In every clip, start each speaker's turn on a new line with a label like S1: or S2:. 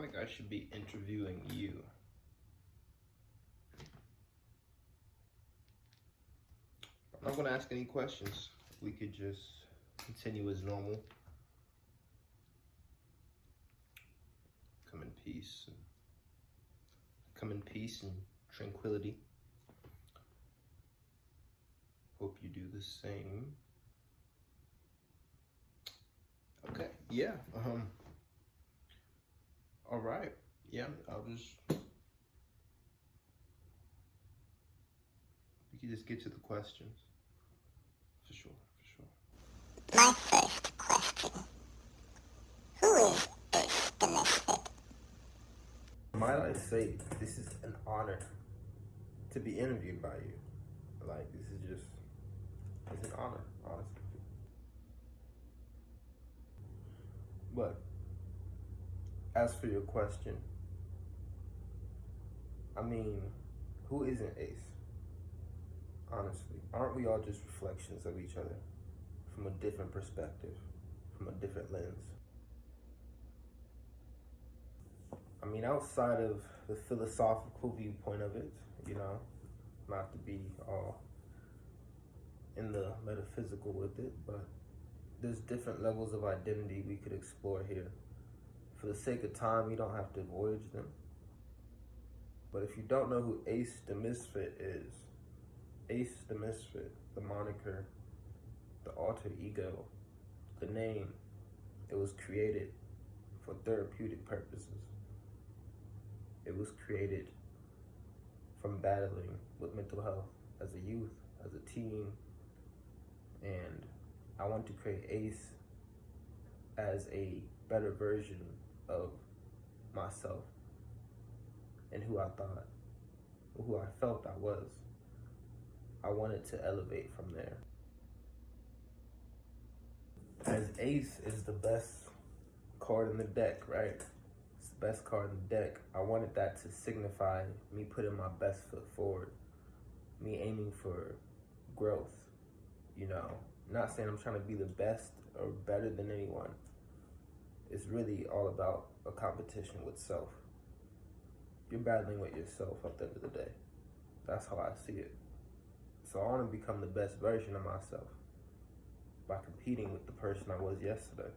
S1: like I should be interviewing you. I'm not gonna ask any questions. We could just continue as normal. Come in peace. Come in peace and tranquility. Hope you do the same. Okay, yeah. All right. Yeah, we can just get to the questions. For sure.
S2: My first question. Who is Ace the Misfit?
S1: Might I say, this is an honor to be interviewed by you. Like, it's an honor, honestly. But, as for your question, I mean, who isn't Ace? Honestly, aren't we all just reflections of each other from a different perspective, from a different lens? I mean, outside of the philosophical viewpoint of it, not to be all in the metaphysical with it, but there's different levels of identity we could explore here. For the sake of time, you don't have to voyage them. But if you don't know who Ace the Misfit is, Ace the Misfit, the moniker, the alter ego, the name, it was created for therapeutic purposes. It was created from battling with mental health as a youth, as a teen, and I want to create Ace as a better version of myself and who I felt I was. I wanted to elevate from there. As Ace is the best card in the deck, right? It's the best card in the deck. I wanted that to signify me putting my best foot forward, me aiming for growth, Not saying I'm trying to be the best or better than anyone. It's really all about a competition with self. You're battling with yourself at the end of the day. That's how I see it. So I want to become the best version of myself by competing with the person I was yesterday.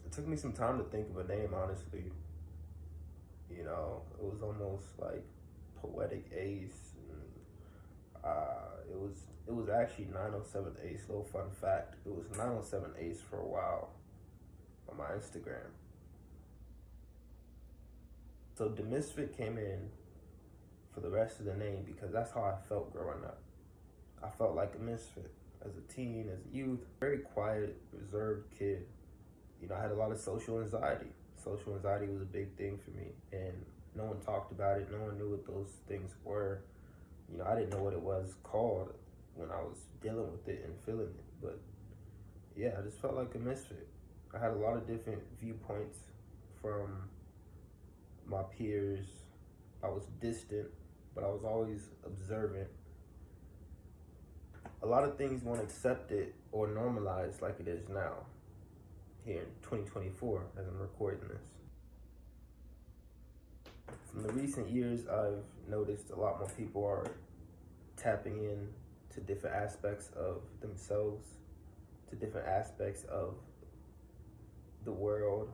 S1: It took me some time to think of a name, honestly. It was almost like Poetic Ace. It was actually 907 Ace. Little fun fact, it was 907 Ace for a while on my Instagram. So the Misfit came in for the rest of the name because that's how I felt growing up. I felt like a misfit as a teen, as a youth, very quiet, reserved kid. I had a lot of social anxiety. Social anxiety was a big thing for me, and no one talked about it. No one knew what those things were. I didn't know what it was called when I was dealing with it and feeling it. But yeah, I just felt like a misfit. I had a lot of different viewpoints from my peers. I was distant, but I was always observant. A lot of things weren't accepted or normalized like it is now, here in 2024, as I'm recording this. From the recent years, I've noticed a lot more people are tapping in to different aspects of themselves, to different aspects of the world,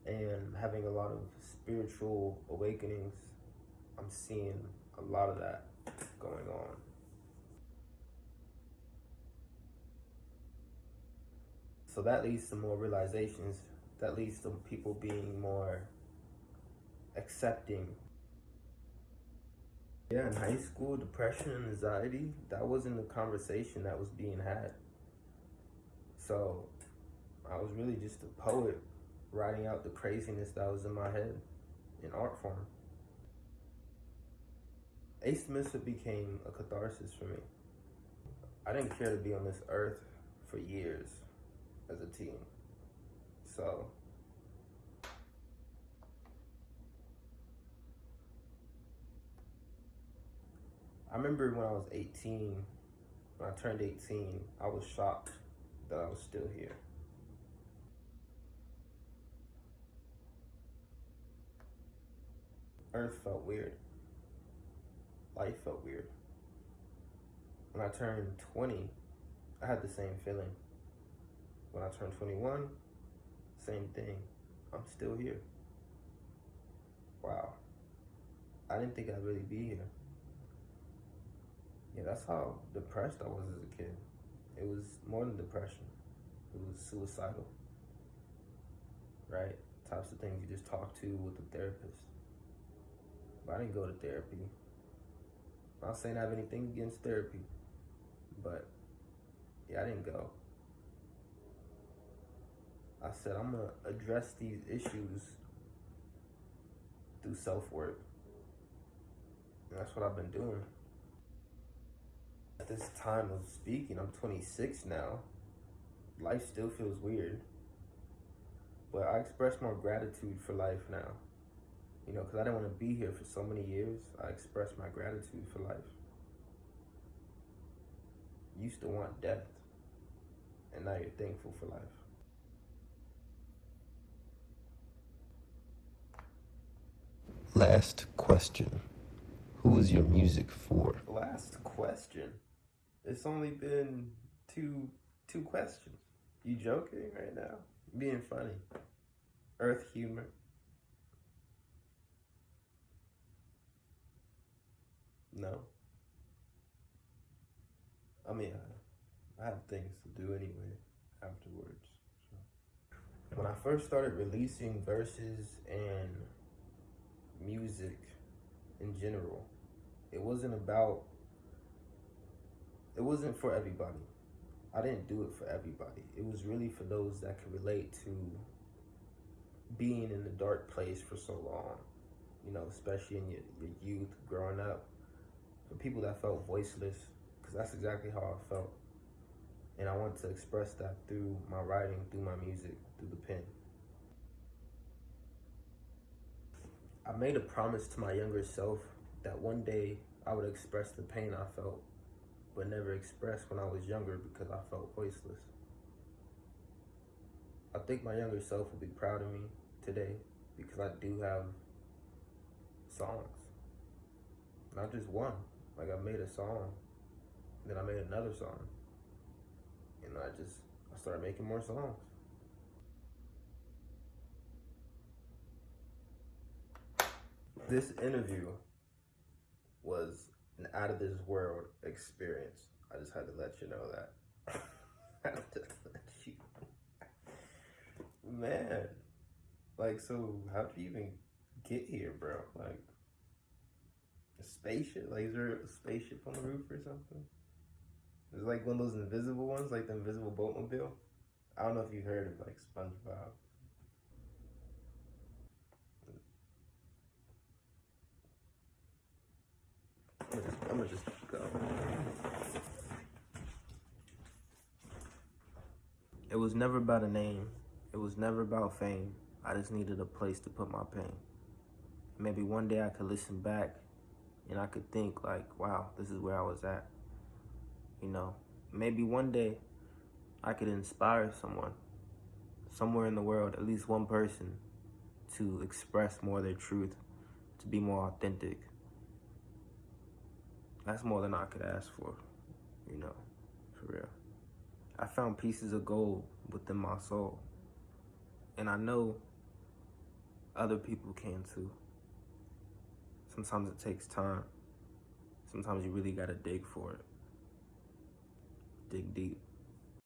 S1: and having a lot of spiritual awakenings. I'm seeing a lot of that going on. So that leads to more realizations. That leads to people being more accepting. Yeah, in high school, depression and anxiety, that wasn't a conversation that was being had. So I was really just a poet writing out the craziness that was in my head in art form. Ace the Misfit became a catharsis for me. I didn't care to be on this earth for years as a teen. So I remember when I was 18, when I turned 18, I was shocked that I was still here. Earth felt weird. Life felt weird. When I turned 20, I had the same feeling. When I turned 21, same thing. I'm still here. Wow. I didn't think I'd really be here. Yeah, that's how depressed I was as a kid. It was more than depression. It was suicidal. Right? Types of things you just talk to with a therapist. But I didn't go to therapy. I'm not saying I have anything against therapy, but yeah, I didn't go. I said I'm gonna address these issues through self-work. And that's what I've been doing. At this time of speaking, I'm 26 now. Life still feels weird, but I express more gratitude for life now. You know, because I didn't want to be here for so many years. I express my gratitude for life. You used to want death, and now you're thankful for life.
S3: Last question. Who is your music for?
S1: Last question. It's only been two questions. You joking right now? Being funny. Earth humor. No. I mean, I have things to do anyway afterwards. So. When I first started releasing verses and music in general, it wasn't for everybody. I didn't do it for everybody. It was really for those that could relate to being in the dark place for so long, you know, especially in your youth, growing up. For people that felt voiceless, because that's exactly how I felt. And I want to express that through my writing, through my music, through the pen. I made a promise to my younger self that one day I would express the pain I felt, but never expressed when I was younger because I felt voiceless. I think my younger self will be proud of me today because I do have songs. Not just one. Like, I made a song, then I made another song, and I started making more songs. This interview was an out of this world experience. I just had to let you know that. I had to let you. Man, like, so how'd you even get here, bro? Like, a spaceship? Like, is there a spaceship on the roof or something? Is it like one of those invisible ones, like the invisible boatmobile? I don't know if you heard of like SpongeBob. I'm gonna just go. It was never about a name. It was never about fame. I just needed a place to put my pain. Maybe one day I could listen back and I could think like, wow, this is where I was at. You know, maybe one day I could inspire someone, somewhere in the world, at least one person, to express more of their truth, to be more authentic. That's more than I could ask for, you know, for real. I found pieces of gold within my soul, and I know other people can too. Sometimes it takes time. Sometimes you really gotta dig for it. Dig deep.